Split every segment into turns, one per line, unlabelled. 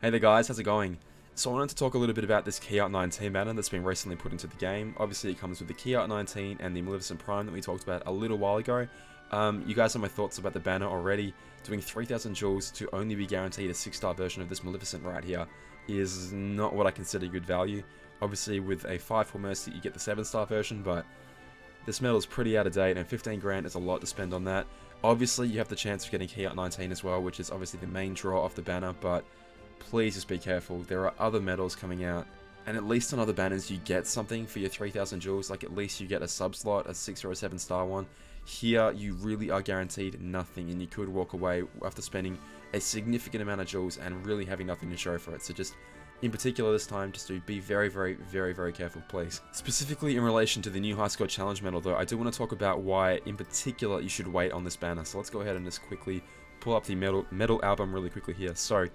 Hey there guys, how's it going? So I wanted to talk a little bit about this KHUx 19 banner that's been recently put into the game. Obviously it comes with the KHUx 19 and the Maleficent Prime that we talked about a little while ago. You guys have my thoughts about the banner already. Doing 3000 jewels to only be guaranteed a 6-star version of this Maleficent right here is not what I consider good value. Obviously with a 5-4 Mercy you get the 7-star version, but this medal is pretty out of date and 15 grand is a lot to spend on that. Obviously you have the chance of getting KHUx 19 as well, which is obviously the main draw of the banner, but please just be careful. There are other medals coming out, and at least on other banners you get something for your 3000 jewels, like at least you get a sub slot, a 6 or a 7-star one. Here you really are guaranteed nothing, and you could walk away after spending a significant amount of jewels and really having nothing to show for it. So just in particular this time, just to be very careful, please. Specifically in relation to the new high score challenge medal though, I do want to talk about why in particular you should wait on this banner. So let's go ahead and just quickly pull up the medal album really quickly here. So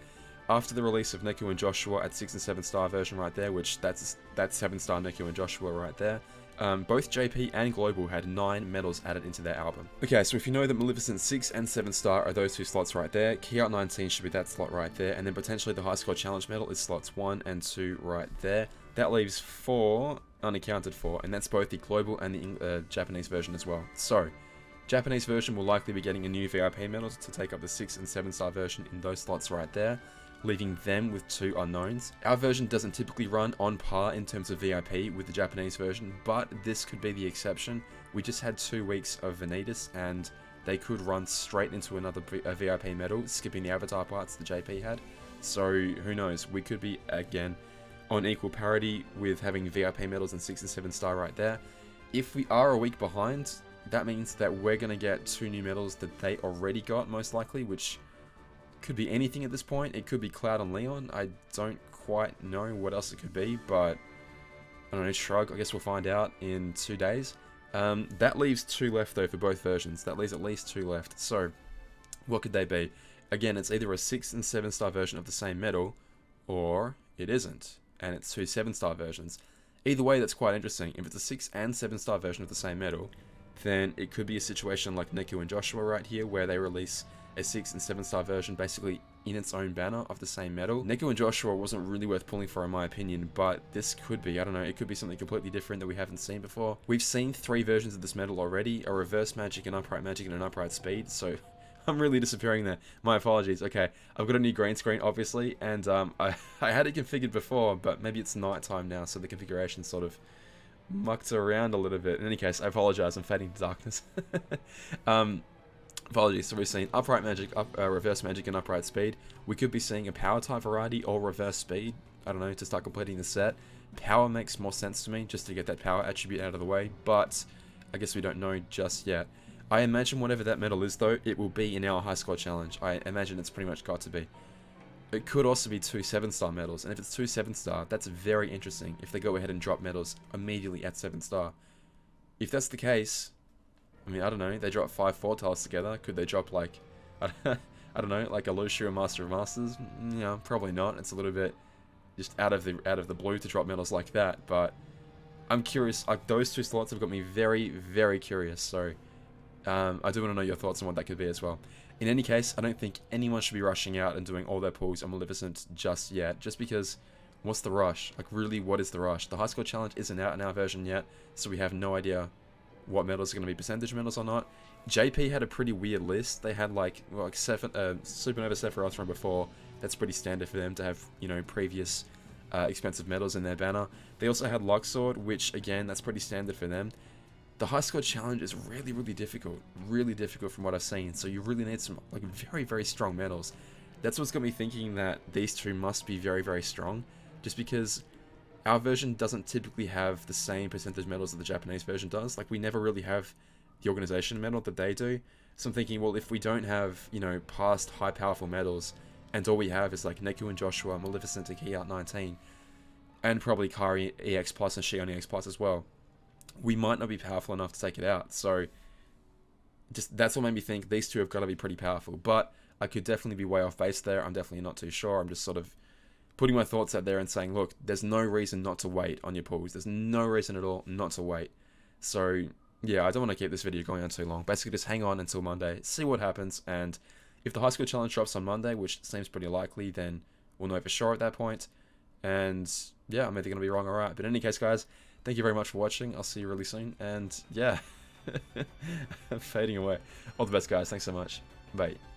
after the release of Neku and Joshua at 6 and 7-star version right there, which that's 7-star Neku and Joshua right there, both JP and Global had 9 medals added into their album. Okay, so if you know that Maleficent 6 and 7-star are those 2 slots right there, KHUx 19 should be that slot right there, and then potentially the high score challenge medal is slots 1 and 2 right there. That leaves 4 unaccounted for, and that's both the Global and the Japanese version as well. So Japanese version will likely be getting a new VIP medal to take up the 6 and 7-star version in those slots right there, leaving them with 2 unknowns. Our version doesn't typically run on par in terms of VIP with the Japanese version, but this could be the exception. We just had 2 weeks of Vanitas, and they could run straight into another VIP medal, skipping the avatar parts the JP had. So who knows, we could be again on equal parity with having VIP medals and 6 and 7-star right there. If we are a week behind, that means that we're going to get 2 new medals that they already got most likely, which could be anything at this point. It could be Cloud and Leon. I don't quite know what else it could be, but I don't know, shrug. I guess we'll find out in 2 days. That leaves 2 left though for both versions. That leaves at least 2 left. So what could they be? Again, it's either a 6 and 7-star version of the same medal, or it isn't, and it's 2 7-star versions. Either way, that's quite interesting. If it's a 6 and 7-star version of the same medal, then it could be a situation like Neku and Joshua right here, where they release a 6 and 7-star version basically in its own banner of the same medal. Neku and Joshua wasn't really worth pulling for in my opinion, but this could be, I don't know, it could be something completely different that we haven't seen before. We've seen 3 versions of this medal already, a reverse magic, an upright magic, and an upright speed, so I'm really disappearing there. My apologies. Okay, I've got a new green screen obviously, and I had it configured before, but maybe it's nighttime now, so the configuration sort of mucked around a little bit. In any case, I apologize, I'm fading to darkness. Apologies, so we've seen upright magic, reverse magic, and upright speed. We could be seeing a power type variety or reverse speed, I don't know, to start completing the set. Power makes more sense to me, just to get that power attribute out of the way, but I guess we don't know just yet. I imagine whatever that medal is though, it will be in our high score challenge. I imagine it's pretty much got to be. It could also be 2 7-star medals, and if it's 2 7-star, that's very interesting if they go ahead and drop medals immediately at 7-star. If that's the case, I mean, I don't know, they drop 5 4 tiles together. Could they drop like, I don't know, like a Lucio Master of Masters? Yeah, probably not. It's a little bit just out of the blue to drop medals like that, but I'm curious. Like, those 2 slots have got me very curious, so I do want to know your thoughts on what that could be as well. In any case, I don't think anyone should be rushing out and doing all their pulls on Maleficent just yet, just because what's the rush? Like, really, what is the rush? The high score challenge isn't out in our version yet, so we have no idea what medals are going to be percentage medals or not. JP had a pretty weird list. They had like Supernova Sephiroth from before. That's pretty standard for them to have, you know, previous expensive medals in their banner. They also had Luxord, which again, that's pretty standard for them. The high score challenge is really difficult from what I've seen, so you really need some like very strong medals. That's what's got me thinking that these 2 must be very strong, just because our version doesn't typically have the same percentage medals that the Japanese version does. Like, we never really have the organization medal that they do. So I'm thinking, well, if we don't have, you know, past high powerful medals, and all we have is like Neku and Joshua, Maleficent, and KHUx 19, and probably Kari EX Plus and Shion EX Plus as well, we might not be powerful enough to take it out. So just that's what made me think these 2 have got to be pretty powerful. But I could definitely be way off base there. I'm definitely not too sure. I'm just sort of putting my thoughts out there and saying, look, there's no reason not to wait on your pulls. There's no reason at all not to wait. So yeah, I don't want to keep this video going on too long. Basically, just hang on until Monday, see what happens, and if the high school challenge drops on Monday, which seems pretty likely, then We'll know for sure at that point. And yeah, I'm either going to be wrong or right. But in any case, guys, thank you very much for watching. I'll see you really soon. And yeah, I'm fading away. All the best, guys. Thanks so much. Bye.